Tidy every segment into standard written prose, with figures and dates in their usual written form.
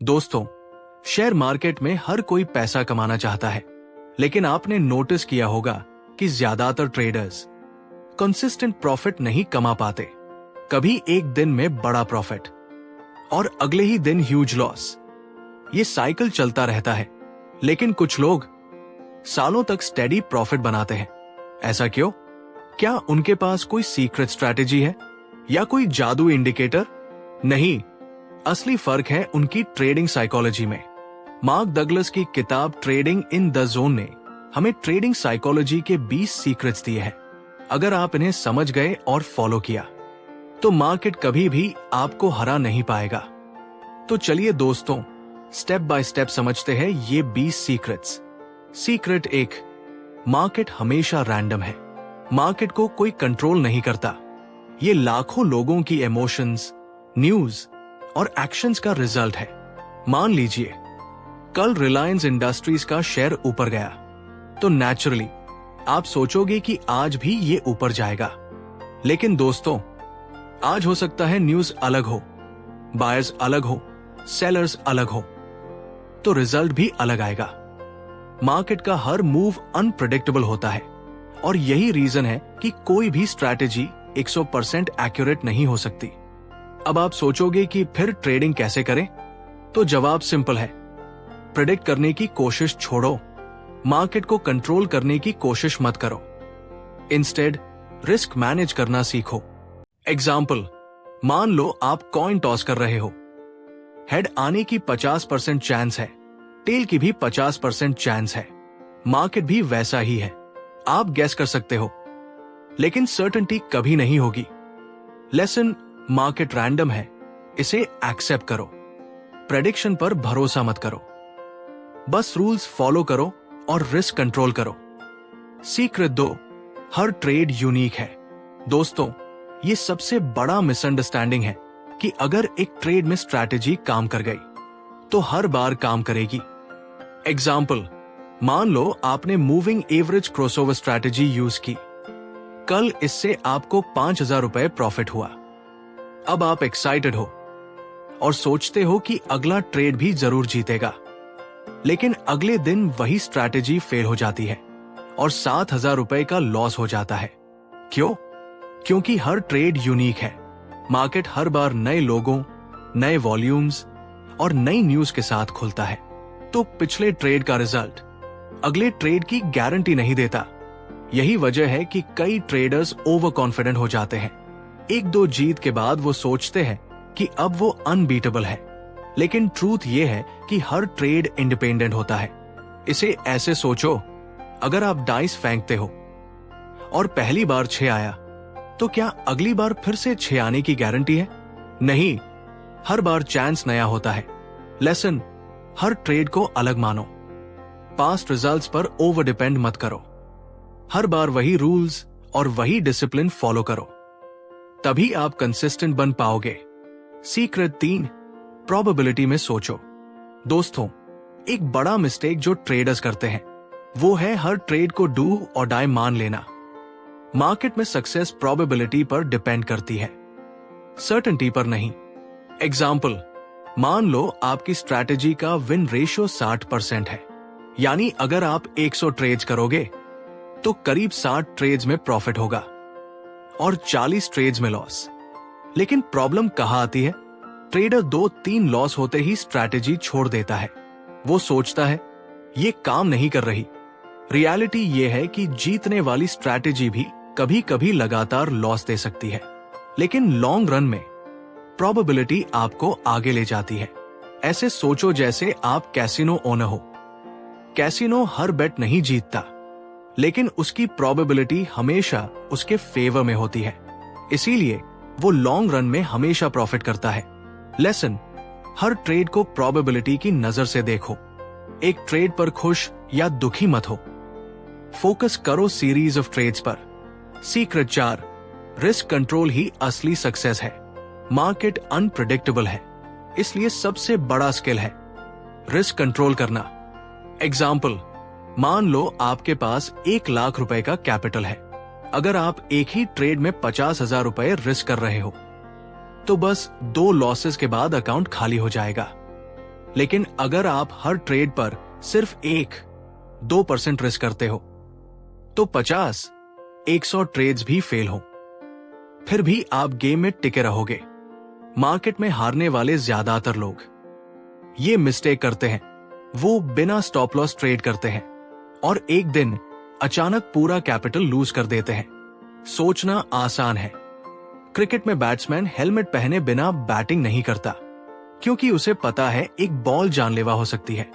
दोस्तों, share market में हर कोई पैसा कमाना चाहता है, लेकिन आपने नोटिस किया होगा कि ज्यादातर ट्रेडर्स कंसिस्टेंट प्रॉफिट नहीं कमा पाते। कभी एक दिन में बड़ा प्रॉफिट और अगले ही दिन ह्यूज लॉस। ये साइकिल चलता रहता है, लेकिन कुछ लोग सालों तक स्टेडी प्रॉफिट बनाते हैं। ऐसा क्यों? क्या उनके पास कोई सीक्रेट स्ट्रैटेजी है या कोई जादू इंडिकेटर? नहीं, असली फर्क है उनकी ट्रेडिंग साइकोलॉजी में। मार्क डगलस की किताब ट्रेडिंग इन द जोन ने हमें ट्रेडिंग साइकोलॉजी के 20 सीक्रेट्स दिए हैं। अगर आप इन्हें समझ गए और फॉलो किया तो मार्केट कभी भी आपको हरा नहीं पाएगा। तो चलिए दोस्तों, स्टेप बाय स्टेप समझते हैं ये 20 सीक्रेट्स। सीक्रेट 1, मार्केट हमेशा रैंडम है। मार्केट को कोई कंट्रोल नहीं करता। ये लाखों लोगों की इमोशंस, न्यूज और एक्शंस का रिजल्ट है। मान लीजिए कल रिलायंस इंडस्ट्रीज का शेयर ऊपर गया, तो नेचुरली आप सोचोगे कि आज भी ये ऊपर जाएगा। लेकिन दोस्तों, आज हो सकता है न्यूज अलग हो, बायर्स अलग हो, सेलर्स अलग हो, तो रिजल्ट भी अलग आएगा। मार्केट का हर मूव अनप्रेडिक्टेबल होता है और यही रीजन है कि कोई भी स्ट्रैटेजी 100% एक्यूरेट नहीं हो सकती। अब आप सोचोगे कि फिर ट्रेडिंग कैसे करें? तो जवाब सिंपल है, प्रेडिक्ट करने की कोशिश छोड़ो, मार्केट को कंट्रोल करने की कोशिश मत करो। इंस्टेड रिस्क मैनेज करना सीखो। एग्जाम्पल, मान लो आप कॉइन टॉस कर रहे हो। हेड आने की 50% चांस है, टेल की भी 50% चांस है। मार्केट भी वैसा ही है। आप गेस कर सकते हो, लेकिन सर्टेनिटी कभी नहीं होगी। लेसन, मार्केट रैंडम है, इसे एक्सेप्ट करो। प्रेडिक्शन पर भरोसा मत करो, बस रूल्स फॉलो करो और रिस्क कंट्रोल करो। सीक्रेट 2, हर ट्रेड यूनिक है। दोस्तों, ये सबसे बड़ा मिसअंडरस्टैंडिंग है कि अगर एक ट्रेड में स्ट्रैटेजी काम कर गई तो हर बार काम करेगी। एग्जाम्पल, मान लो आपने moving average crossover strategy use की। कल इससे आपको 5,000 रुपए प्रॉफिट हुआ। अब आप एक्साइटेड हो और सोचते हो कि अगला ट्रेड भी जरूर जीतेगा, लेकिन अगले दिन वही स्ट्रैटेजी फेल हो जाती है और 7,000 रुपए का लॉस हो जाता है। क्यों? क्योंकि हर ट्रेड यूनिक है। मार्केट हर बार नए लोगों, नए वॉल्यूम्स और नई न्यूज के साथ खुलता है, तो पिछले ट्रेड का रिजल्ट अगले ट्रेड की गारंटी नहीं देता। यही वजह है कि कई ट्रेडर्स ओवर कॉन्फिडेंट हो जाते हैं। एक दो जीत के बाद वो सोचते हैं कि अब वो अनबीटेबल है, लेकिन ट्रूथ ये है कि हर ट्रेड इंडिपेंडेंट होता है। इसे ऐसे सोचो, अगर आप डाइस फेंकते हो और पहली बार 6 आया, तो क्या अगली बार फिर से 6 आने की गारंटी है? नहीं, हर बार चांस नया होता है। लेसन, हर ट्रेड को अलग मानो। पास्ट रिजल्ट्स पर ओवर डिपेंड मत करो। हर बार वही रूल्स और वही डिसिप्लिन फॉलो करो, तभी आप कंसिस्टेंट बन पाओगे। सीक्रेट 3, प्रोबेबिलिटी में सोचो। दोस्तों, एक बड़ा मिस्टेक जो ट्रेडर्स करते हैं वो है हर ट्रेड को डू और डाई मान लेना। मार्केट में सक्सेस प्रोबेबिलिटी पर डिपेंड करती है, सर्टेनिटी पर नहीं। एग्जाम्पल, मान लो आपकी स्ट्रैटेजी का विन रेशियो 60% है, यानी अगर आप 100 ट्रेड्स करोगे तो करीब 60 ट्रेड्स में प्रॉफिट होगा और 40 ट्रेड्स में लॉस। लेकिन प्रॉब्लम कहां आती है? ट्रेडर 2-3 लॉस होते ही स्ट्रैटेजी छोड़ देता है। वो सोचता है ये काम नहीं कर रही। रियलिटी ये है कि जीतने वाली स्ट्रैटेजी भी कभी कभी लगातार लॉस दे सकती है, लेकिन लॉन्ग रन में प्रोबेबिलिटी आपको आगे ले जाती है। ऐसे सोचो जैसे आप कैसीनो ओनर हो। कैसीनो हर बेट नहीं जीतता, लेकिन उसकी प्रोबेबिलिटी हमेशा उसके फेवर में होती है, इसीलिए वो लॉन्ग रन में हमेशा प्रॉफिट करता है। लेसन, हर ट्रेड को प्रोबेबिलिटी की नजर से देखो। एक ट्रेड पर खुश या दुखी मत हो, फोकस करो सीरीज ऑफ ट्रेड्स पर। सीक्रेट 4, रिस्क कंट्रोल ही असली सक्सेस है। मार्केट अनप्रेडिक्टेबल है, इसलिए सबसे बड़ा स्किल है रिस्क कंट्रोल करना। एग्जाम्पल, मान लो आपके पास 1 लाख रुपए का कैपिटल है। अगर आप एक ही ट्रेड में 50,000 रुपए रिस्क कर रहे हो, तो बस 2 लॉसेस के बाद अकाउंट खाली हो जाएगा। लेकिन अगर आप हर ट्रेड पर सिर्फ 1-2% रिस्क करते हो तो 50-100 ट्रेड्स भी फेल हो, फिर भी आप गेम में टिके रहोगे। मार्केट में हारने वाले ज्यादातर लोग ये मिस्टेक करते हैं, वो बिना स्टॉप लॉस ट्रेड करते हैं और एक दिन अचानक पूरा कैपिटल लूज कर देते हैं। सोचना आसान है, क्रिकेट में बैट्समैन हेलमेट पहने बिना बैटिंग नहीं करता, क्योंकि उसे पता है एक बॉल जानलेवा हो सकती है।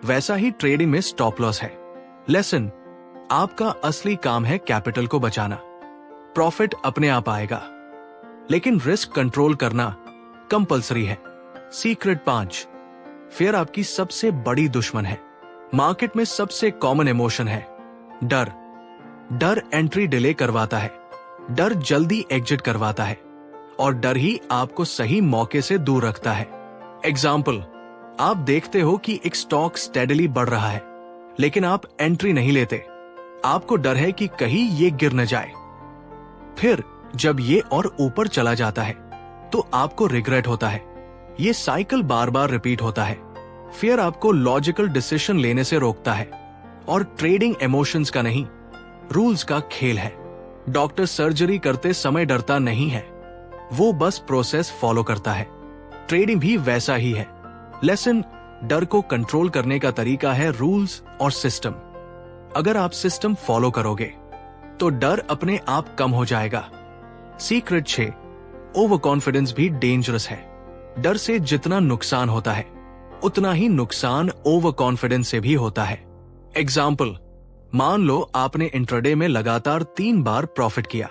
वैसा ही ट्रेडिंग में स्टॉप लॉस है। लेसन, आपका असली काम है कैपिटल को बचाना। प्रॉफिट अपने आप आएगा, लेकिन रिस्क कंट्रोल करना कंपलसरी है। सीक्रेट 5, फियर आपकी सबसे बड़ी दुश्मन है। मार्केट में सबसे कॉमन इमोशन है डर। डर एंट्री डिले करवाता है, डर जल्दी एग्जिट करवाता है और डर ही आपको सही मौके से दूर रखता है। एग्जाम्पल, आप देखते हो कि एक स्टॉक स्टेडली बढ़ रहा है, लेकिन आप एंट्री नहीं लेते। आपको डर है कि कहीं ये गिर न जाए। फिर जब ये और ऊपर चला जाता है तो आपको रिग्रेट होता है। ये साइकिल बार बार रिपीट होता है। फियर आपको लॉजिकल डिसीजन लेने से रोकता है और ट्रेडिंग इमोशंस का नहीं, रूल्स का खेल है। डॉक्टर सर्जरी करते समय डरता नहीं है, वो बस प्रोसेस फॉलो करता है। ट्रेडिंग भी वैसा ही है। लेसन, डर को कंट्रोल करने का तरीका है रूल्स और सिस्टम। अगर आप सिस्टम फॉलो करोगे तो डर अपने आप कम हो जाएगा। सीक्रेट 6, ओवर कॉन्फिडेंस भी डेंजरस है। डर से जितना नुकसान होता है उतना ही नुकसान ओवर कॉन्फिडेंस से भी होता है। एग्जाम्पल, मान लो आपने इंट्राडे में लगातार 3 बार प्रॉफिट किया।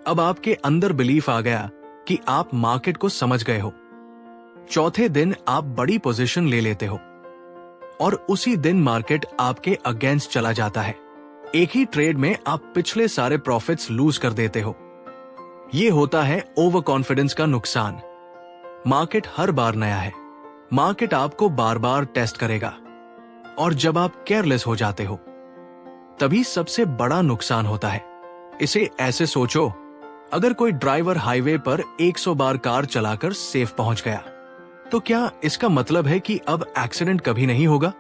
अब आपके अंदर बिलीफ आ गया कि आप मार्केट को समझ गए हो। चौथे दिन आप बड़ी पोजीशन ले लेते हो और उसी दिन मार्केट आपके अगेंस्ट चला जाता है। एक ही ट्रेड में आप पिछले सारे प्रॉफिट्स लूज कर देते हो। ये होता है ओवर कॉन्फिडेंस का नुकसान। मार्केट हर बार नया है, मार्केट आपको बार बार टेस्ट करेगा और जब आप केयरलेस हो जाते हो तभी सबसे बड़ा नुकसान होता है। इसे ऐसे सोचो, अगर कोई ड्राइवर हाईवे पर 100 बार कार चलाकर सेफ पहुंच गया तो क्या इसका मतलब है कि अब एक्सीडेंट कभी नहीं होगा?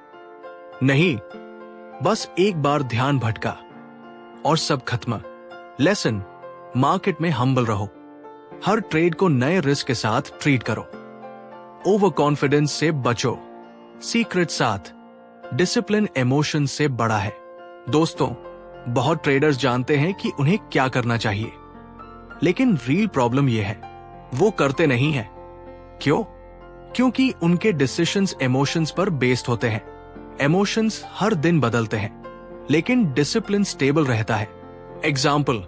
नहीं, बस एक बार ध्यान भटका और सब खत्म। लेसन, मार्केट में हम्बल रहो। हर ट्रेड को नए रिस्क के साथ ट्रीट करो। ओवर कॉन्फिडेंस से बचो। सीक्रेट 7, डिसिप्लिन इमोशन से बड़ा है। दोस्तों, बहुत ट्रेडर्स जानते हैं कि उन्हें क्या करना चाहिए, लेकिन रियल प्रॉब्लम यह है वो करते नहीं है। क्यों? क्योंकि उनके डिसीजंस इमोशंस पर बेस्ड होते हैं। इमोशंस हर दिन बदलते हैं, लेकिन डिसिप्लिन स्टेबल रहता है। एग्जाम्पल,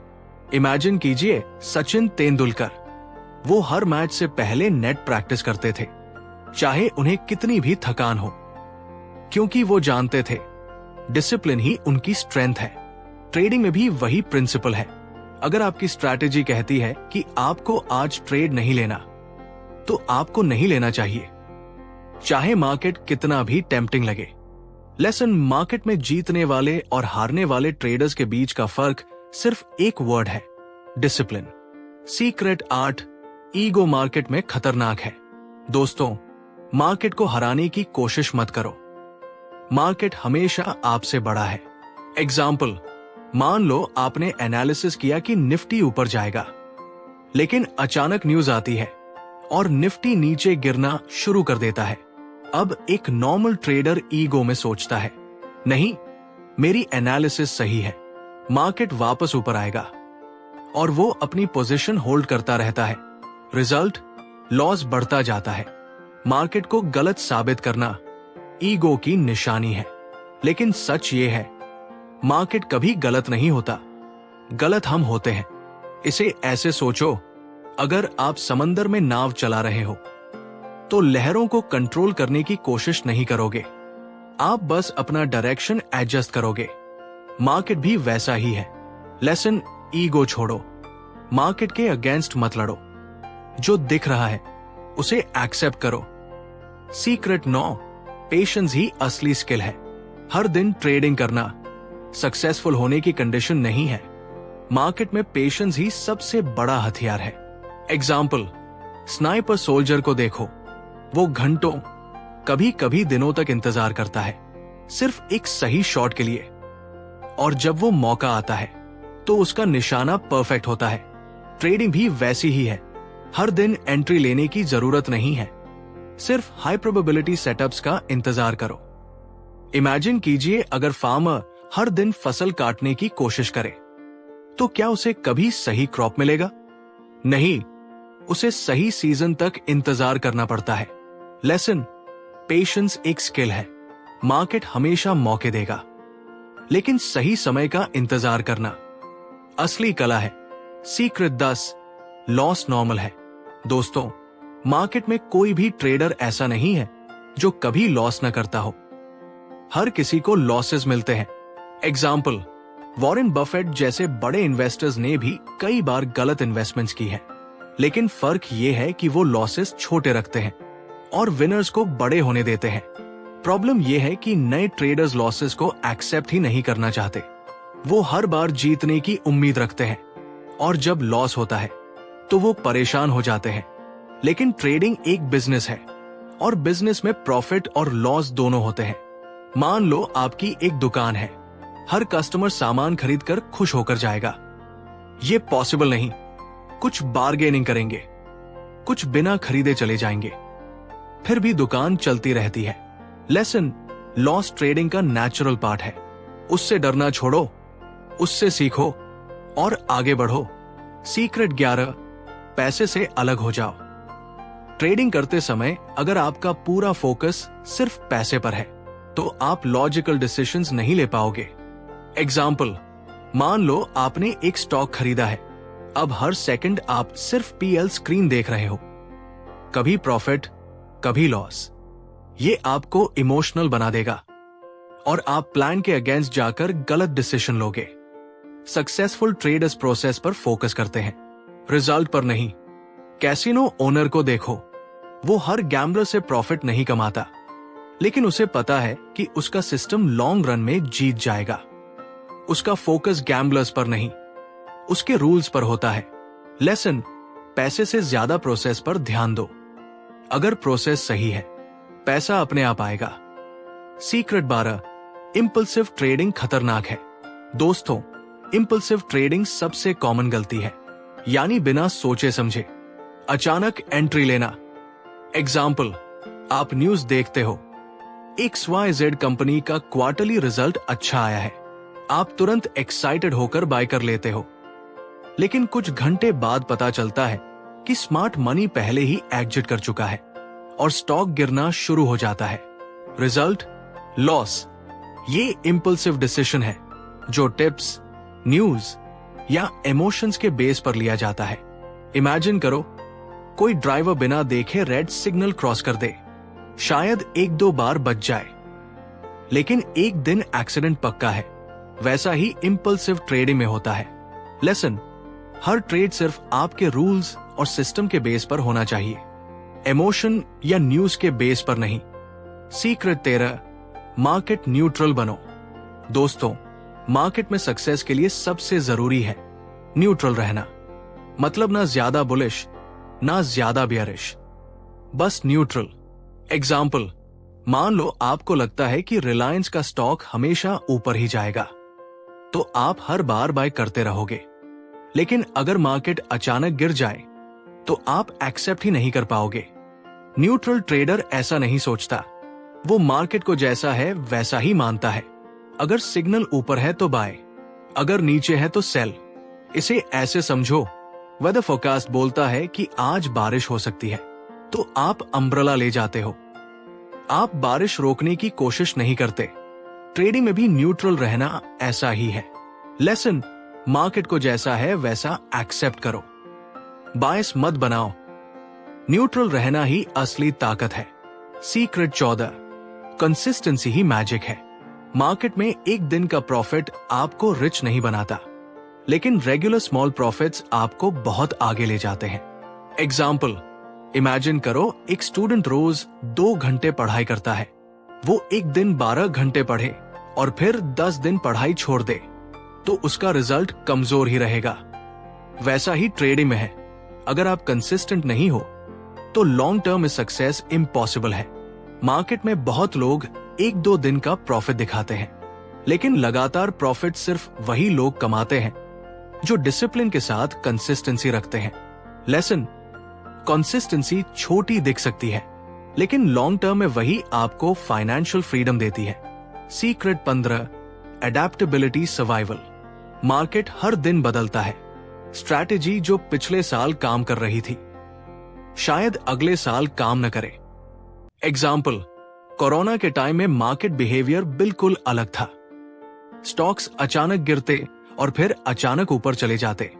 इमेजिन कीजिए सचिन तेंदुलकर। वो हर मैच से पहले नेट प्रैक्टिस करते थे, चाहे उन्हें कितनी भी थकान हो, क्योंकि वो जानते थे डिसिप्लिन ही उनकी स्ट्रेंथ है। ट्रेडिंग में भी वही प्रिंसिपल है। अगर आपकी स्ट्रैटेजी कहती है कि आपको आज ट्रेड नहीं लेना, तो आपको नहीं लेना चाहिए, चाहे मार्केट कितना भी टेम्पटिंग लगे। लेसन, मार्केट में जीतने वाले और हारने वाले ट्रेडर्स के बीच का फर्क सिर्फ एक वर्ड है, डिसिप्लिन। सीक्रेट 8, ईगो मार्केट में खतरनाक है। दोस्तों, मार्केट को हराने की कोशिश मत करो। मार्केट हमेशा आपसे बड़ा है। एग्जाम्पल, मान लो आपने एनालिसिस किया कि निफ्टी ऊपर जाएगा, लेकिन अचानक न्यूज आती है और निफ्टी नीचे गिरना शुरू कर देता है। अब एक नॉर्मल ट्रेडर ईगो में सोचता है, नहीं, मेरी एनालिसिस सही है, मार्केट वापस ऊपर आएगा, और वो अपनी पोजीशन होल्ड करता रहता है। रिजल्ट, लॉस बढ़ता जाता है। मार्केट को गलत साबित करना ईगो की निशानी है, लेकिन सच ये है, मार्केट कभी गलत नहीं होता, गलत हम होते हैं। इसे ऐसे सोचो, अगर आप समंदर में नाव चला रहे हो तो लहरों को कंट्रोल करने की कोशिश नहीं करोगे, आप बस अपना डायरेक्शन एडजस्ट करोगे। मार्केट भी वैसा ही है। लेसन, ईगो छोड़ो, मार्केट के अगेंस्ट मत लड़ो, जो दिख रहा है उसे एक्सेप्ट करो। सीक्रेट 9, पेशेंस ही असली स्किल है। हर दिन ट्रेडिंग करना सक्सेसफुल होने की कंडीशन नहीं है। मार्केट में पेशेंस ही सबसे बड़ा हथियार है। एग्जाम्पल, स्नाइपर सोल्जर को देखो, वो घंटों कभी कभी दिनों तक इंतजार करता है, सिर्फ एक सही शॉट के लिए। और जब वो मौका आता है तो उसका निशाना परफेक्ट होता है। ट्रेडिंग भी वैसी ही है। हर दिन एंट्री लेने की जरूरत नहीं है, सिर्फ हाई प्रोबेबिलिटी सेटअप्स का इंतजार करो। इमेजिन कीजिए, अगर फार्मर हर दिन फसल काटने की कोशिश करे तो क्या उसे कभी सही क्रॉप मिलेगा? नहीं, उसे सही सीजन तक इंतजार करना पड़ता है। लेसन, पेशेंस एक स्किल है। मार्केट हमेशा मौके देगा, लेकिन सही समय का इंतजार करना असली कला है। सीक्रेट 10, लॉस नॉर्मल है। दोस्तों, मार्केट में कोई भी ट्रेडर ऐसा नहीं है जो कभी लॉस न करता हो। हर किसी को लॉसेस मिलते हैं। एग्जाम्पल, वॉरेन बफेट जैसे बड़े इन्वेस्टर्स ने भी कई बार गलत इन्वेस्टमेंट्स की हैं, लेकिन फर्क ये है कि वो लॉसेस छोटे रखते हैं और विनर्स को बड़े होने देते हैं। प्रॉब्लम ये है कि नए ट्रेडर्स लॉसेस को एक्सेप्ट ही नहीं करना चाहते। वो हर बार जीतने की उम्मीद रखते हैं और जब लॉस होता है तो वो परेशान हो जाते हैं। लेकिन ट्रेडिंग एक बिजनेस है और बिजनेस में प्रॉफिट और लॉस दोनों होते हैं। मान लो आपकी एक दुकान है, हर कस्टमर सामान खरीदकर खुश होकर जाएगा। ये पॉसिबल नहीं। कुछ बार्गेनिंग करेंगे, कुछ बिना खरीदे चले जाएंगे, फिर भी दुकान चलती रहती है। लेसन, लॉस ट्रेडिंग का नेचुरल पार्ट है। उससे डरना छोड़ो, उससे सीखो और आगे बढ़ो। सीक्रेट 11, पैसे से अलग हो जाओ। ट्रेडिंग करते समय अगर आपका पूरा फोकस सिर्फ पैसे पर है तो आप लॉजिकल डिसीजंस नहीं ले पाओगे। एग्जाम्पल, मान लो आपने एक स्टॉक खरीदा है। अब हर सेकंड आप सिर्फ पीएल स्क्रीन देख रहे हो, कभी प्रॉफिट कभी लॉस। ये आपको इमोशनल बना देगा और आप प्लान के अगेंस्ट जाकर गलत डिसीजन लोगे। सक्सेसफुल ट्रेडर्स प्रोसेस पर फोकस करते हैं, रिजल्ट पर नहीं। कैसीनो ओनर को देखो, वो हर गैम्बलर से प्रॉफिट नहीं कमाता, लेकिन उसे पता है कि उसका सिस्टम लॉन्ग रन में जीत जाएगा। उसका फोकस गैम्बलर्स पर नहीं, उसके रूल्स पर होता है। लेसन, पैसे से ज्यादा प्रोसेस पर ध्यान दो। अगर प्रोसेस सही है, पैसा अपने आप आएगा। सीक्रेट 12, इंपल्सिव ट्रेडिंग खतरनाक है। दोस्तों, इंपल्सिव ट्रेडिंग सबसे कॉमन गलती है, यानी बिना सोचे समझे अचानक एंट्री लेना। एग्जाम्पल, आप न्यूज देखते हो, XYZ कंपनी का क्वार्टरली रिजल्ट अच्छा आया है। आप तुरंत एक्साइटेड होकर बाय कर लेते हो, लेकिन कुछ घंटे बाद पता चलता है कि स्मार्ट मनी पहले ही एग्जिट कर चुका है और स्टॉक गिरना शुरू हो जाता है। Result, loss. ये इंपल्सिव डिसीजन है जो टिप्स, न्यूज या इमोशंस के बेस पर लिया जाता है। इमेजिन करो, कोई ड्राइवर बिना देखे रेड सिग्नल क्रॉस कर दे, शायद 1-2 बार बच जाए, लेकिन एक दिन एक्सीडेंट पक्का है। वैसा ही इंपल्सिव ट्रेडिंग में होता है। लेसन, हर ट्रेड सिर्फ आपके रूल्स और सिस्टम के बेस पर होना चाहिए, इमोशन या न्यूज के बेस पर नहीं। सीक्रेट 13, मार्केट न्यूट्रल बनो। दोस्तों, मार्केट में सक्सेस के लिए सबसे जरूरी है न्यूट्रल रहना। मतलब ना ज्यादा बुलिश ना ज्यादा बियरिश, बस न्यूट्रल। एग्जाम्पल, मान लो आपको लगता है कि रिलायंस का स्टॉक हमेशा ऊपर ही जाएगा, तो आप हर बार बाय करते रहोगे। लेकिन अगर मार्केट अचानक गिर जाए तो आप एक्सेप्ट ही नहीं कर पाओगे। न्यूट्रल ट्रेडर ऐसा नहीं सोचता, वो मार्केट को जैसा है वैसा ही मानता है। अगर सिग्नल ऊपर है तो बाय, अगर नीचे है तो सेल। इसे ऐसे समझो, वेदर फोरकास्ट बोलता है कि आज बारिश हो सकती है, तो आप अम्ब्रेला ले जाते हो। आप बारिश रोकने की कोशिश नहीं करते। ट्रेडिंग में भी न्यूट्रल रहना ऐसा ही है। लेसन, मार्केट को जैसा है वैसा एक्सेप्ट करो, बायस मत बनाओ। न्यूट्रल रहना ही असली ताकत है। सीक्रेट 14, कंसिस्टेंसी ही मैजिक है। मार्केट में एक दिन का प्रॉफिट आपको रिच नहीं बनाता, लेकिन रेगुलर स्मॉल प्रॉफिट्स आपको बहुत आगे ले जाते हैं। एग्जाम्पल, इमेजिन करो एक स्टूडेंट रोज 2 घंटे पढ़ाई करता है। वो एक दिन 12 घंटे पढ़े और फिर 10 दिन पढ़ाई छोड़ दे, तो उसका रिजल्ट कमजोर ही रहेगा। वैसा ही ट्रेडिंग में है, अगर आप कंसिस्टेंट नहीं हो तो लॉन्ग टर्म में सक्सेस इम्पॉसिबल है। मार्केट में बहुत लोग 1-2 दिन का प्रॉफिट दिखाते हैं, लेकिन लगातार प्रॉफिट सिर्फ वही लोग कमाते हैं जो डिसिप्लिन के साथ कंसिस्टेंसी रखते हैं। लेसन, कंसिस्टेंसी छोटी दिख सकती है, लेकिन लॉन्ग टर्म में वही आपको फाइनेंशियल फ्रीडम देती है। Secret 15, adaptability survival. मार्केट हर दिन बदलता है। स्ट्रैटेजी जो पिछले साल काम कर रही थी शायद अगले साल काम न करे। एग्जाम्पल, कोरोना के टाइम में मार्केट बिहेवियर बिल्कुल अलग था। स्टॉक्स अचानक गिरते और फिर अचानक ऊपर चले जाते।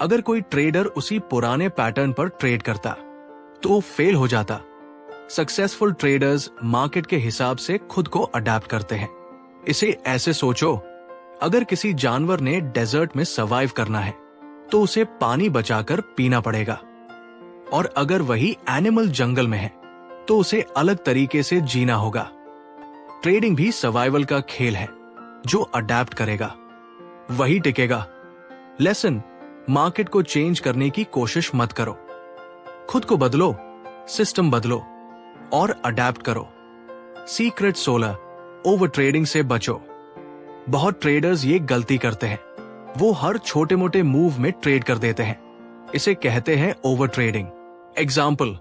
अगर कोई ट्रेडर उसी पुराने पैटर्न पर ट्रेड करता तो फेल हो जाता। सक्सेसफुल ट्रेडर्स मार्केट के हिसाब से खुद को अडेप्ट करते हैं। इसे ऐसे सोचो, अगर किसी जानवर ने डेजर्ट में सर्वाइव करना है तो उसे पानी बचाकर पीना पड़ेगा, और अगर वही एनिमल जंगल में है तो उसे अलग तरीके से जीना होगा। ट्रेडिंग भी सर्वाइवल का खेल है। जो अडेप्ट करेगा वही टिकेगा। लेसन, मार्केट को चेंज करने की कोशिश मत करो। खुद को बदलो, सिस्टम बदलो और अडेप्ट करो। सीक्रेट 16, ओवर ट्रेडिंग से बचो। बहुत ट्रेडर्स ये गलती करते हैं, वो हर छोटे मोटे मूव में ट्रेड कर देते हैं। इसे कहते हैं ओवर ट्रेडिंग। एग्जाम्पल,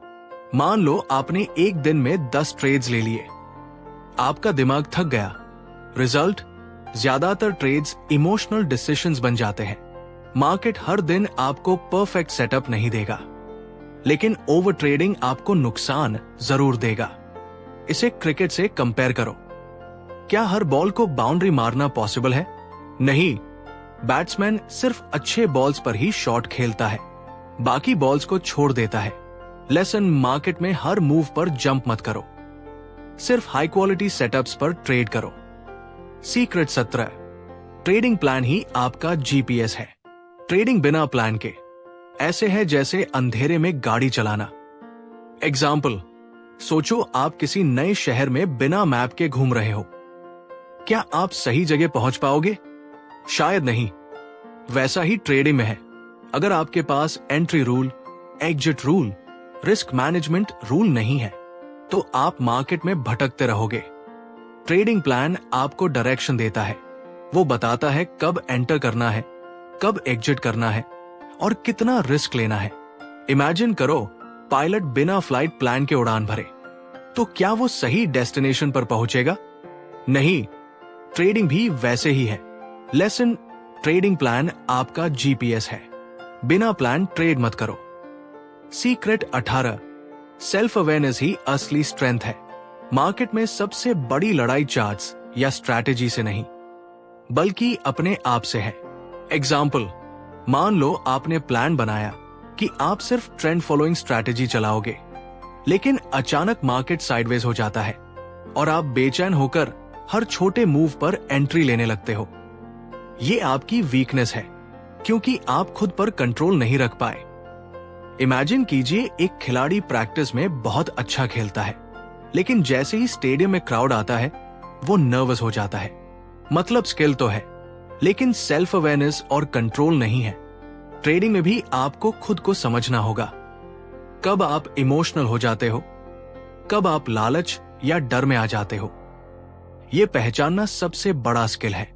मान लो आपने एक दिन में 10 ट्रेड्स ले लिए। आपका दिमाग थक गया। रिजल्ट, ज्यादातर ट्रेड्स इमोशनल डिसीजंस बन जाते हैं। मार्केट हर दिन आपको परफेक्ट सेटअप नहीं देगा, लेकिन ओवर ट्रेडिंग आपको नुकसान जरूर देगा। इसे क्रिकेट से कंपेयर करो। क्या हर बॉल को बाउंड्री मारना पॉसिबल है? नहीं। बैट्समैन सिर्फ अच्छे बॉल्स पर ही शॉट खेलता है, बाकी बॉल्स को छोड़ देता है। लेसन, मार्केट में हर मूव पर जंप मत करो, सिर्फ हाई क्वालिटी सेटअप्स पर ट्रेड करो। सीक्रेट 17, ट्रेडिंग प्लान ही आपका जीपीएस है। ट्रेडिंग बिना प्लान के ऐसे है जैसे अंधेरे में गाड़ी चलाना। एग्जाम्पल, सोचो आप किसी नए शहर में बिना मैप के घूम रहे हो। क्या आप सही जगह पहुंच पाओगे? शायद नहीं। वैसा ही ट्रेडिंग में है। अगर आपके पास entry rule, exit rule, risk management rule नहीं है तो आप मार्केट में भटकते रहोगे। ट्रेडिंग प्लान आपको डायरेक्शन देता है। वो बताता है कब एंटर करना है, कब एग्जिट करना है और कितना रिस्क लेना है। इमेजिन करो, पायलट बिना फ्लाइट प्लान के उड़ान भरे तो क्या वो सही डेस्टिनेशन पर पहुंचेगा? नहीं। ट्रेडिंग भी वैसे ही है। लेसन, ट्रेडिंग प्लान आपका जीपीएस है। बिना प्लान ट्रेड मत करो। सीक्रेट 18, सेल्फ अवेयरनेस ही असली स्ट्रेंथ है। मार्केट में सबसे बड़ी लड़ाई चार्ट्स या स्ट्रैटेजी से नहीं, बल्कि अपने आप से है। एग्जाम्पल, मान लो आपने प्लान बनाया कि आप सिर्फ ट्रेंड फॉलोइंग स्ट्रैटेजी चलाओगे, लेकिन अचानक मार्केट साइडवेज हो जाता है और आप बेचैन होकर हर छोटे मूव पर एंट्री लेने लगते हो। ये आपकी वीकनेस है, क्योंकि आप खुद पर कंट्रोल नहीं रख पाए। इमेजिन कीजिए, एक खिलाड़ी प्रैक्टिस में बहुत अच्छा खेलता है, लेकिन जैसे ही स्टेडियम में क्राउड आता है वो नर्वस हो जाता है। मतलब स्किल तो है, लेकिन सेल्फ अवेयरनेस और कंट्रोल नहीं है। ट्रेडिंग में भी आपको खुद को समझना होगा। कब आप इमोशनल हो जाते हो, कब आप लालच या डर में आ जाते हो। यह पहचानना सबसे बड़ा स्किल है।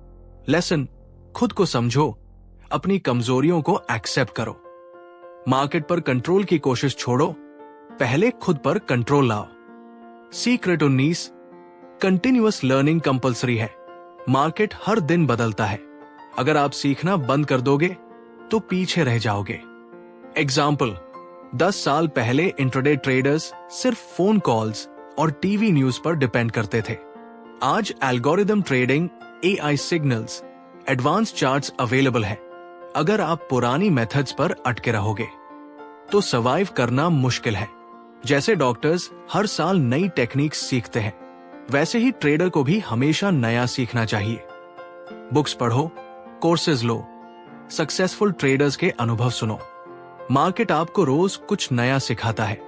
लेसन, खुद को समझो, अपनी कमजोरियों को एक्सेप्ट करो। मार्केट पर कंट्रोल की कोशिश छोड़ो, पहले खुद पर कंट्रोल लाओ। सीक्रेट 19, कंटिन्यूअस लर्निंग कंपलसरी है। मार्केट हर दिन बदलता है। अगर आप सीखना बंद कर दोगे तो पीछे रह जाओगे। एग्जाम्पल, 10 साल पहले इंट्राडे ट्रेडर्स सिर्फ फोन कॉल्स और टीवी न्यूज पर डिपेंड करते थे। आज algorithm trading, AI signals, advance charts available है। अगर आप पुरानी मेथड्स पर अटके रहोगे तो सर्वाइव करना मुश्किल है। जैसे डॉक्टर्स हर साल नई टेक्निक्स सीखते हैं, वैसे ही ट्रेडर को भी हमेशा नया सीखना चाहिए। बुक्स पढ़ो, कोर्सेज लो, सक्सेसफुल ट्रेडर्स के अनुभव सुनो। मार्केट आपको रोज कुछ नया सिखाता है।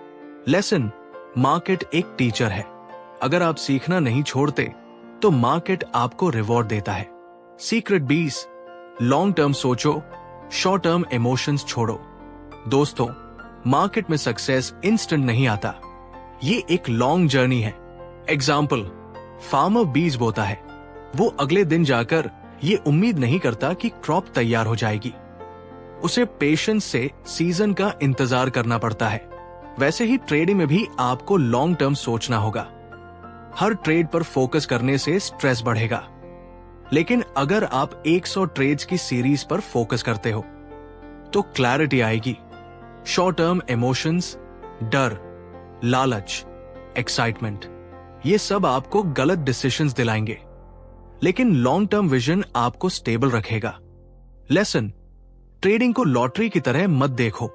लेसन, मार्केट एक टीचर है। अगर आप सीखना नहीं छोड़ते तो मार्केट आपको रिवॉर्ड देता है। सीक्रेट 20, लॉन्ग टर्म सोचो, शॉर्ट टर्म इमोशंस छोड़ो। दोस्तों, मार्केट में सक्सेस इंस्टेंट नहीं आता। ये एक लॉन्ग जर्नी है। एग्जाम्पल, फार्मर बीज बोता है। वो अगले दिन जाकर ये उम्मीद नहीं करता कि क्रॉप तैयार हो जाएगी। उसे पेशेंस से सीजन का इंतजार करना पड़ता है। वैसे ही ट्रेडिंग में भी आपको लॉन्ग टर्म सोचना होगा। हर ट्रेड पर फोकस करने से स्ट्रेस बढ़ेगा। लेकिन अगर आप 100 ट्रेड्स की सीरीज पर फोकस करते हो तो क्लैरिटी आएगी। शॉर्ट टर्म इमोशंस, डर, लालच, एक्साइटमेंट, ये सब आपको गलत डिसीजंस दिलाएंगे, लेकिन लॉन्ग टर्म विजन आपको स्टेबल रखेगा। लेसन, ट्रेडिंग को लॉटरी की तरह मत देखो।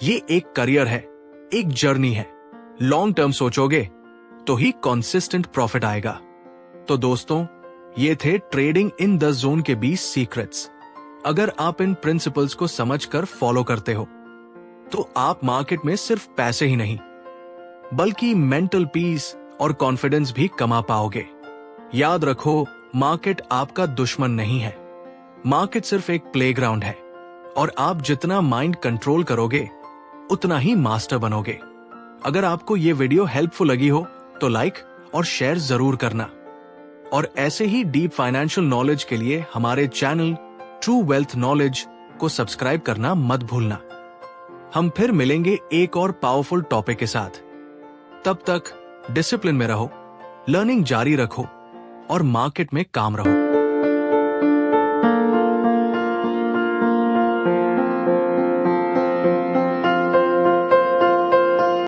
ये एक करियर है, एक जर्नी है। लॉन्ग टर्म सोचोगे तो ही कंसिस्टेंट प्रॉफिट आएगा। तो दोस्तों, ये थे ट्रेडिंग इन द जोन के 20 सीक्रेट्स। अगर आप इन प्रिंसिपल्स को समझकर फॉलो करते हो तो आप मार्केट में सिर्फ पैसे ही नहीं बल्कि मेंटल पीस और कॉन्फिडेंस भी कमा पाओगे। याद रखो, मार्केट आपका दुश्मन नहीं है। मार्केट सिर्फ एक प्लेग्राउंड है और आप जितना माइंड कंट्रोल करोगे उतना ही मास्टर बनोगे। अगर आपको ये वीडियो हेल्पफुल लगी हो तो लाइक और शेयर जरूर करना। और ऐसे ही डीप फाइनेंशियल नॉलेज के लिए हमारे चैनल ट्रू वेल्थ नॉलेज को सब्सक्राइब करना मत भूलना। हम फिर मिलेंगे एक और पावरफुल टॉपिक के साथ। तब तक डिसिप्लिन में रहो, लर्निंग जारी रखो और मार्केट में काम रहो।